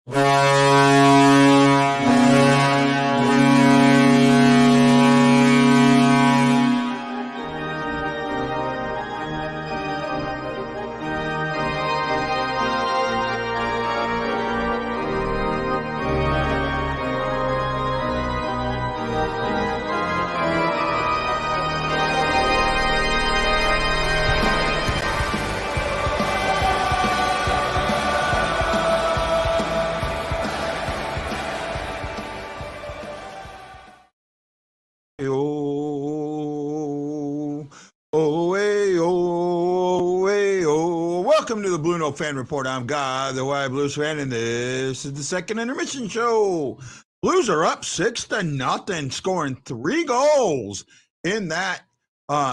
Welcome to the BlueNote Fan Report. I'm God, the Wild Blues fan, and this is the second intermission show. Blues are up 6-0, scoring 3 goals in that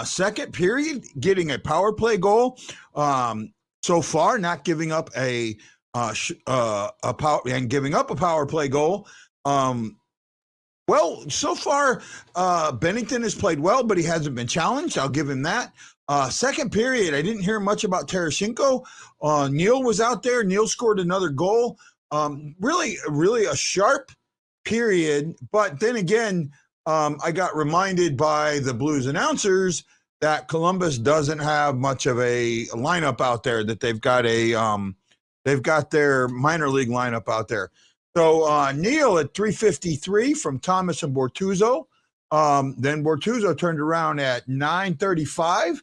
second period, getting a power play goal. So far, not giving up a power play goal. Well, so far, Bennington has played well, but he hasn't been challenged. I'll give him that. Second period, I didn't hear much about Tarasenko. Neil was out there. Neil scored another goal. Really a sharp period. But then again, I got reminded by the Blues announcers that Columbus doesn't have much of a lineup out there, that they've got their minor league lineup out there. So Neil at 3:53 from Thomas and Bortuzzo. Then Bortuzzo turned around at 9:35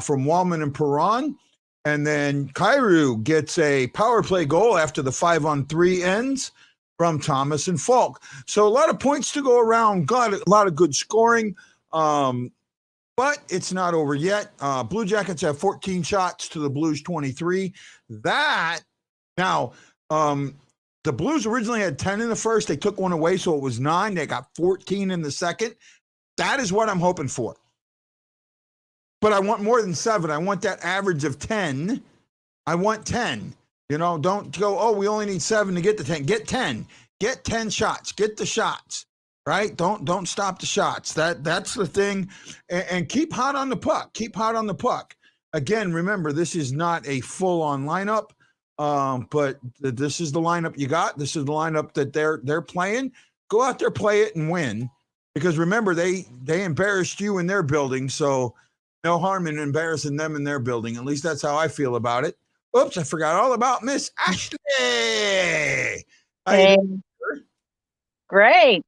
from Wallman and Perron. And then Kyrou gets a power play goal after the 5-on-3 ends from Thomas and Falk. So a lot of points to go around. Got a lot of good scoring. But it's not over yet. Blue Jackets have 14 shots to the Blues 23. The Blues originally had 10 in the first. They took one away, so it was 9. They got 14 in the second. That is what I'm hoping for. But I want more than 7. I want that average of 10. I want 10. Don't go, we only need 7 to get the 10. Get 10. Get 10 shots. Get the shots, right? Don't stop the shots. That's the thing. And keep hot on the puck. Keep hot on the puck. Again, remember, this is not a full-on lineup. But this is the lineup you got. This is the lineup that they're playing. Go out there, play it, and win. Because remember, they embarrassed you in their building, so no harm in embarrassing them in their building. At least that's how I feel about it. Oops, I forgot all about Miss Ashley. Hey. Great.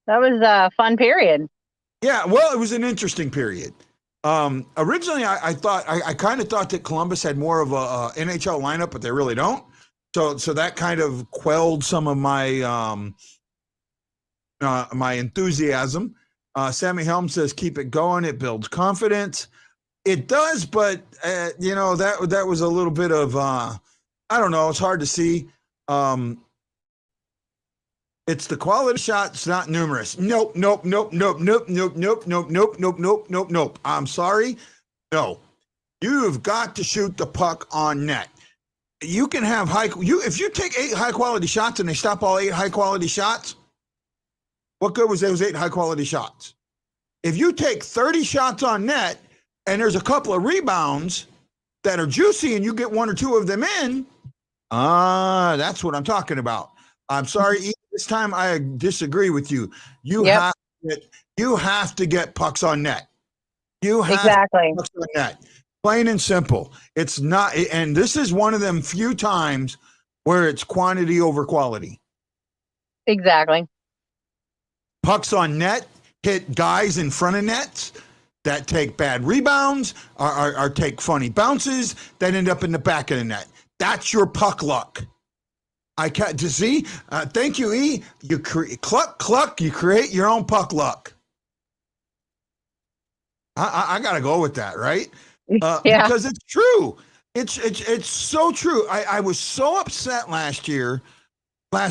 That was a fun period. Yeah, well, it was an interesting period. Originally, I kind of thought that Columbus had more of a NHL lineup, but they really don't. So that kind of quelled some of my my enthusiasm. Sammy Helm says, "Keep it going. It builds confidence." It does, but that was a little bit of I don't know. It's hard to see. It's the quality shots, not numerous. Nope. I'm sorry. No. You've got to shoot the puck on net. You can have if you take 8 high quality shots and they stop all 8 high quality shots, what good was those 8 high quality shots? If you take 30 shots on net and there's a couple of rebounds that are juicy and you get 1 or 2 of them in, that's what I'm talking about. I'm sorry, this time I disagree with you. You have to get pucks on net. You have to get pucks on net. Plain and simple. It's not, and this is one of them few times where it's quantity over quality. Exactly. Pucks on net hit guys in front of nets that take bad rebounds or take funny bounces that end up in the back of the net. That's your puck luck. I can't to see. Thank you, E. You cluck. You create your own puck luck. I gotta go with that, right? Because it's true. It's so true. I was so upset last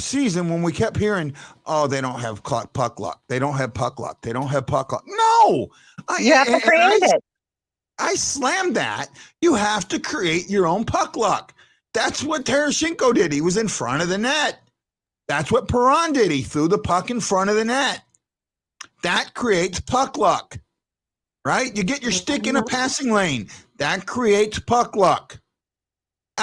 season when we kept hearing, "Oh, they don't have puck luck. They don't have puck luck. They don't have puck luck." No, you have to create it. I slammed that. You have to create your own puck luck. That's what Tarasenko did. He was in front of the net. That's what Perron did. He threw the puck in front of the net. That creates puck luck, right? You get your stick in a passing lane. That creates puck luck.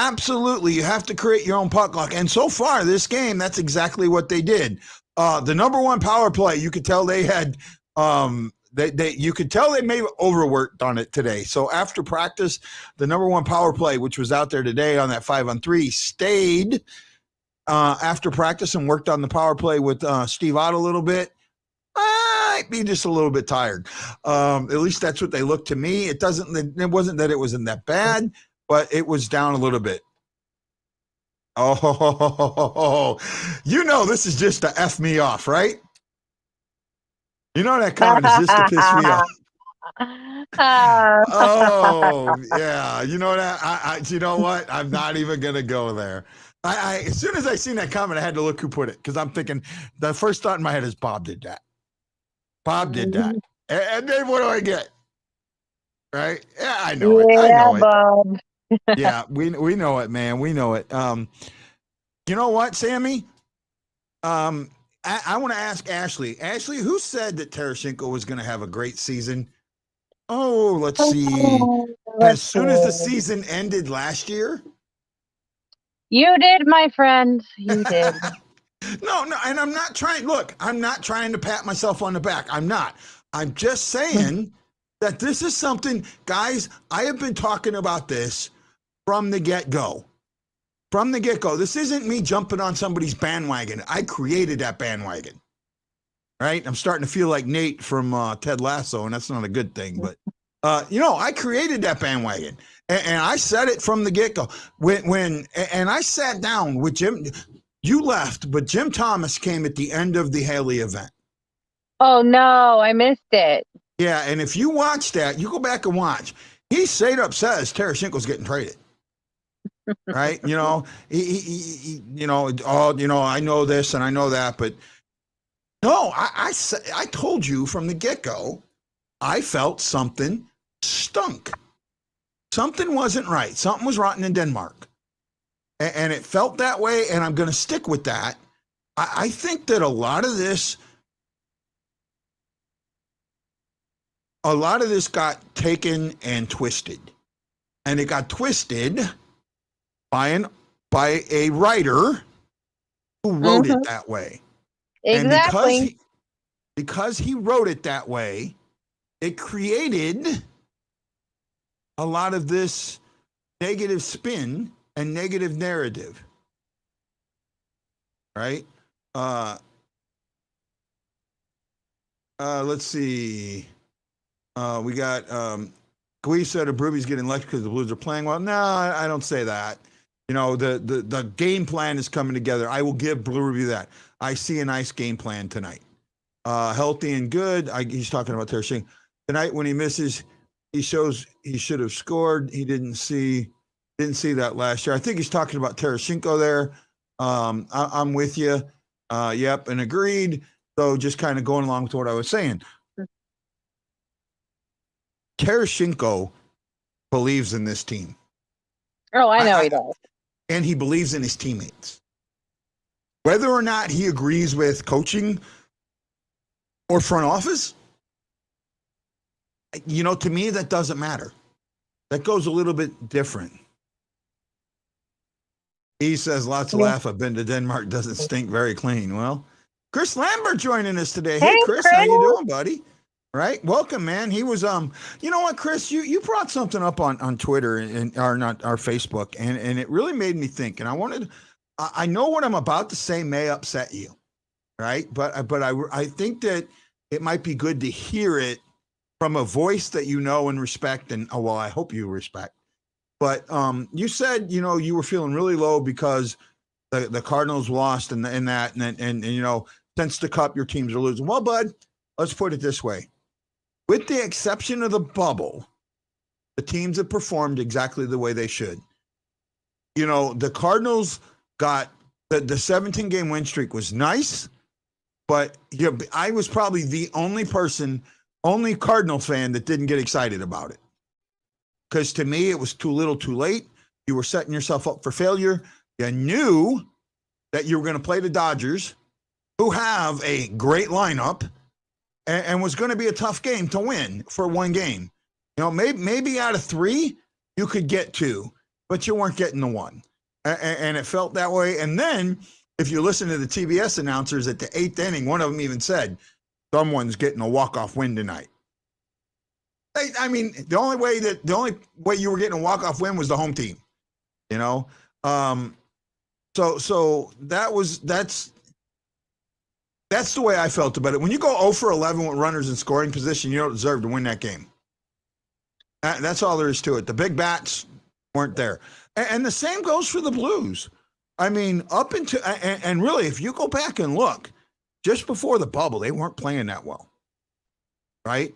Absolutely. You have to create your own puck luck. And so far, this game, that's exactly what they did. The number one power play, you could tell they had you could tell they may have overworked on it today. So after practice, the number one power play, which was out there today on that 5-on-3, stayed after practice and worked on the power play with Steve Ott a little bit. Might be just a little bit tired. At least that's what they looked to me. It wasn't that it wasn't that bad, but it was down a little bit. Oh, this is just to F me off, right? You know that comment is just to piss me off. Oh, yeah. You know that? You know what? I'm not even going to go there. As soon as I seen that comment, I had to look who put it, because I'm thinking the first thought in my head is Bob did that. Bob did that. And then what do I get? Right? Yeah, I know it. I know it. Bob. Yeah, we know it, man. We know it. You know what, Sammy? I want to ask Ashley. Ashley, who said that Tarasenko was going to have a great season? Oh, let's see. As soon as the season ended last year? You did, my friend. You did. No, and I'm not trying to pat myself on the back. I'm not. I'm just saying that this is something, guys, I have been talking about this from the get-go. From the get-go. This isn't me jumping on somebody's bandwagon. I created that bandwagon. Right? I'm starting to feel like Nate from Ted Lasso, and that's not a good thing. But, I created that bandwagon. And I said it from the get-go. And I sat down with Jim. You left, but Jim Thomas came at the end of the Haley event. Oh, no, I missed it. Yeah, and if you watch that, you go back and watch. He straight up says Tarasenko's getting traded. Right? He I know this and I know that, but no, I told you from the get-go, I felt something stunk. Something wasn't right. Something was rotten in Denmark. And it felt that way, and I'm going to stick with that. I think that a lot of this got taken and twisted. And it got twisted by a writer who wrote it that way. Exactly. And because he wrote it that way, it created a lot of this negative spin and negative narrative. Right? Let's see. We got Gui said Bruby's getting elected because the Blues are playing well. No, I don't say that. The game plan is coming together. I will give Blue Ruby that. I see a nice game plan tonight. Healthy and good. He's talking about Tarasenko. Tonight when he misses, he shows he should have scored. He didn't see that last year. I think he's talking about Tarasenko there. I'm with you. Yep, and agreed. So just kind of going along with what I was saying. Tarasenko believes in this team. Oh, I know he does. And he believes in his teammates. Whether or not he agrees with coaching or front office, to me, that doesn't matter. That goes a little bit different. He says, lots of laugh. I've been to Denmark. Doesn't stink, very clean. Well, Chris Lambert joining us today. Hey, Chris, how you doing, buddy? Right. Welcome, man. He was, you know what, Chris, you brought something up on Twitter and not our Facebook, and it really made me think. And I know what I'm about to say may upset you. Right. But I think that it might be good to hear it from a voice that you know and respect. And I hope you respect. But you said, you were feeling really low because the Cardinals lost and since the Cup, your teams are losing. Well, bud, let's put it this way. With the exception of the bubble, the teams have performed exactly the way they should. The Cardinals got the 17-game win streak was nice, but I was probably the only Cardinal fan that didn't get excited about it. Because to me, it was too little too late. You were setting yourself up for failure. You knew that you were going to play the Dodgers, who have a great lineup, and was going to be a tough game to win for one game. Maybe out of 3, you could get 2. but you weren't getting the one. And it felt that way. And then if you listen to the TBS announcers at the 8th inning, one of them even said, someone's getting a walk-off win tonight. I mean, the only way you were getting a walk-off win was the home team, you know? So that's the way I felt about it. When you go 0 for 11 with runners in scoring position, you don't deserve to win that game. That's all there is to it. The big bats weren't there. And the same goes for the Blues. I mean, up into, and really, if you go back and look, just before the bubble, they weren't playing that well, right?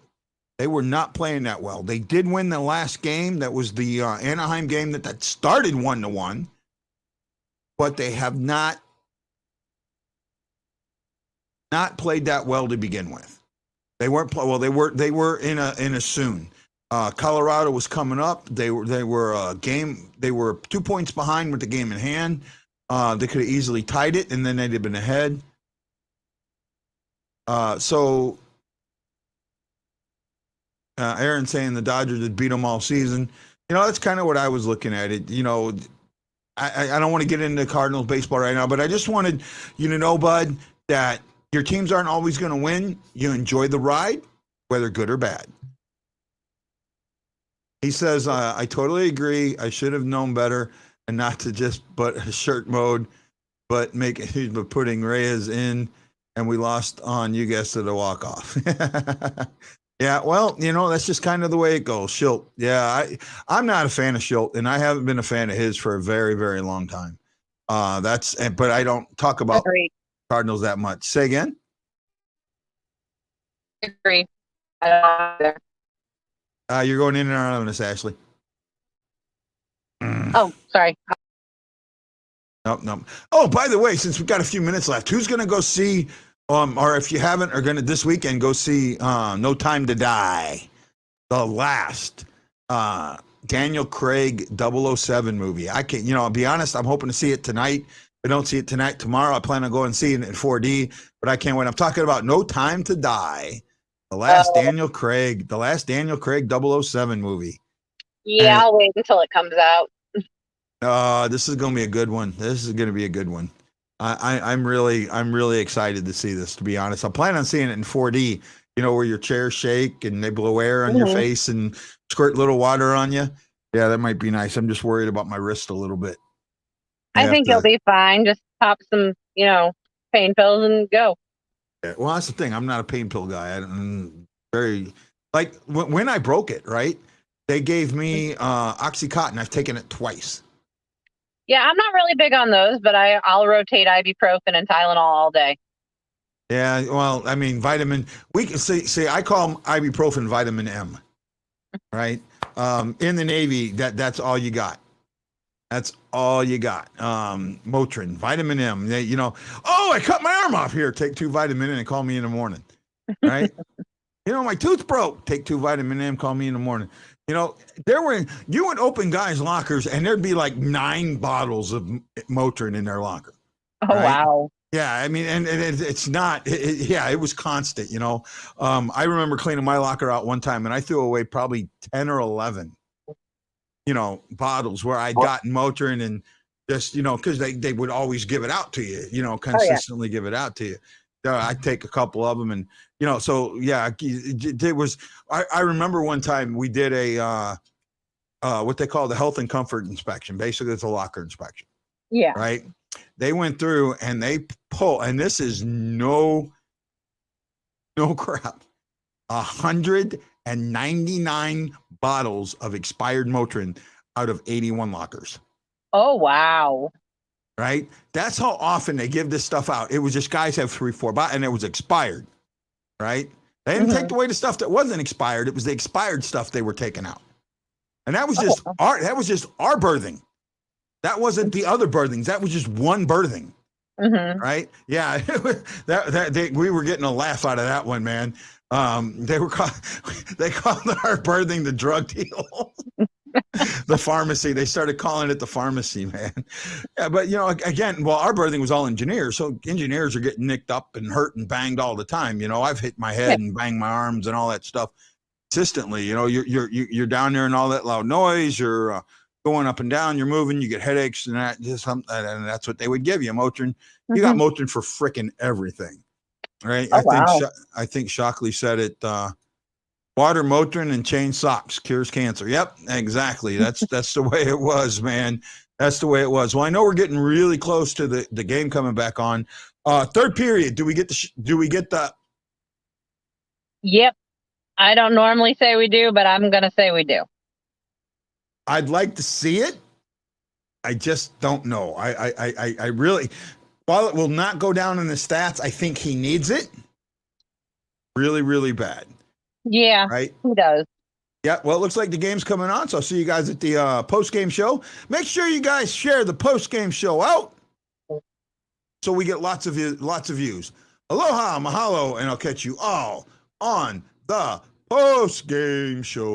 They were not playing that well. They did win the last game. That was the Anaheim game that started 1-1, but they have not played that well to begin with. They weren't well. They were in a soon. Colorado was coming up. They were a game. They were 2 points behind with the game in hand. They could have easily tied it, and then they'd have been ahead. Aaron saying the Dodgers had beat them all season. You know, that's kind of what I was looking at it. You know, I don't want to get into Cardinals baseball right now, but I just wanted you to know, Bud, that your teams aren't always going to win. You enjoy the ride, whether good or bad. He says, I totally agree. I should have known better and not to just put a shirt mode, but putting Reyes in, and we lost on, you guessed it, a walk-off. Yeah, well, you know, that's just kind of the way it goes. Schilt. Yeah, I'm not a fan of Schilt, and I haven't been a fan of his for a very, very long time. But I don't talk about Cardinals that much. Say again? Agree. I don't know either. You're going in and out on this, Ashley. Oh, sorry. Nope. Oh, by the way, since we've got a few minutes left, who's going to go see, or if you haven't, are going to this weekend go see No Time to Die, the last Daniel Craig 007 movie. I can't, I'll be honest, I'm hoping to see it tonight. If I don't see it tonight, tomorrow I plan on going and seeing it in 4D, but I can't wait. I'm talking about No Time to Die, the last Daniel Craig 007 movie. Yeah, I'll wait until it comes out. This is going to be a good one. I'm really excited to see this, to be honest. I plan on seeing it in 4D, where your chairs shake and they blow air on your face and squirt little water on you. Yeah, that might be nice. I'm just worried about my wrist a little bit. I think you'll be fine. Just pop some, pain pills and go. Yeah, well, that's the thing. I'm not a pain pill guy. When I broke it, right? They gave me Oxycontin. I've taken it twice. Yeah, I'm not really big on those, but I'll rotate ibuprofen and Tylenol all day. Yeah, well, I mean, we can say I call ibuprofen vitamin M, right? In the Navy, that's all you got. That's all you got. Motrin, vitamin M. I cut my arm off here. Take 2 vitamin M and call me in the morning, right? My tooth broke. Take 2 vitamin M. Call me in the morning. You would open guys' lockers and there'd be like 9 bottles of Motrin in their locker. Oh, right? Wow. Yeah, I mean, and it's not, it was constant, I remember cleaning my locker out one time and I threw away probably 10 or 11, bottles where I'd gotten Motrin and just, because they would always give it out to you, consistently give it out to you. So I'd take a couple of them and, so yeah, it was, I remember one time we did a, what they call the health and comfort inspection. Basically it's a locker inspection. Yeah. Right. They went through and they pull, and this is no crap, 199 bottles of expired Motrin out of 81 lockers. Oh, wow. Right. That's how often they give this stuff out. It was just guys have 3-4 bottles and it was expired. Right. They didn't take away the stuff that wasn't expired. It was the expired stuff they were taking out. And that was just our birthing. That wasn't the other birthings. That was just one birthing. Right. Yeah. We were getting a laugh out of that one, man. They called our birthing the drug deal. The pharmacy. They started calling it the pharmacy, man. Yeah, but again, our birthing was all engineers, so engineers are getting nicked up and hurt and banged all the time. I've hit my head and banged my arms and all that stuff consistently. You're down there and all that loud noise. You're going up and down, you're moving, you get headaches, and and that's what they would give you, Motrin. You got Motrin for freaking everything, right? Oh, wow. I think Shockley said it. Water, Motrin, and chain socks cures cancer. Yep, exactly. That's the way it was, man. That's the way it was. Well, I know we're getting really close to the game coming back on. Third period. Do we get the? Yep. I don't normally say we do, but I'm gonna say we do. I'd like to see it. I just don't know. I really, while it will not go down in the stats, I think he needs it really, really bad. Yeah, right? he does. Yeah, well, it looks like the game's coming on, so I'll see you guys at the post-game show. Make sure you guys share the post-game show out so we get lots of views. Aloha, mahalo, and I'll catch you all on the post-game show.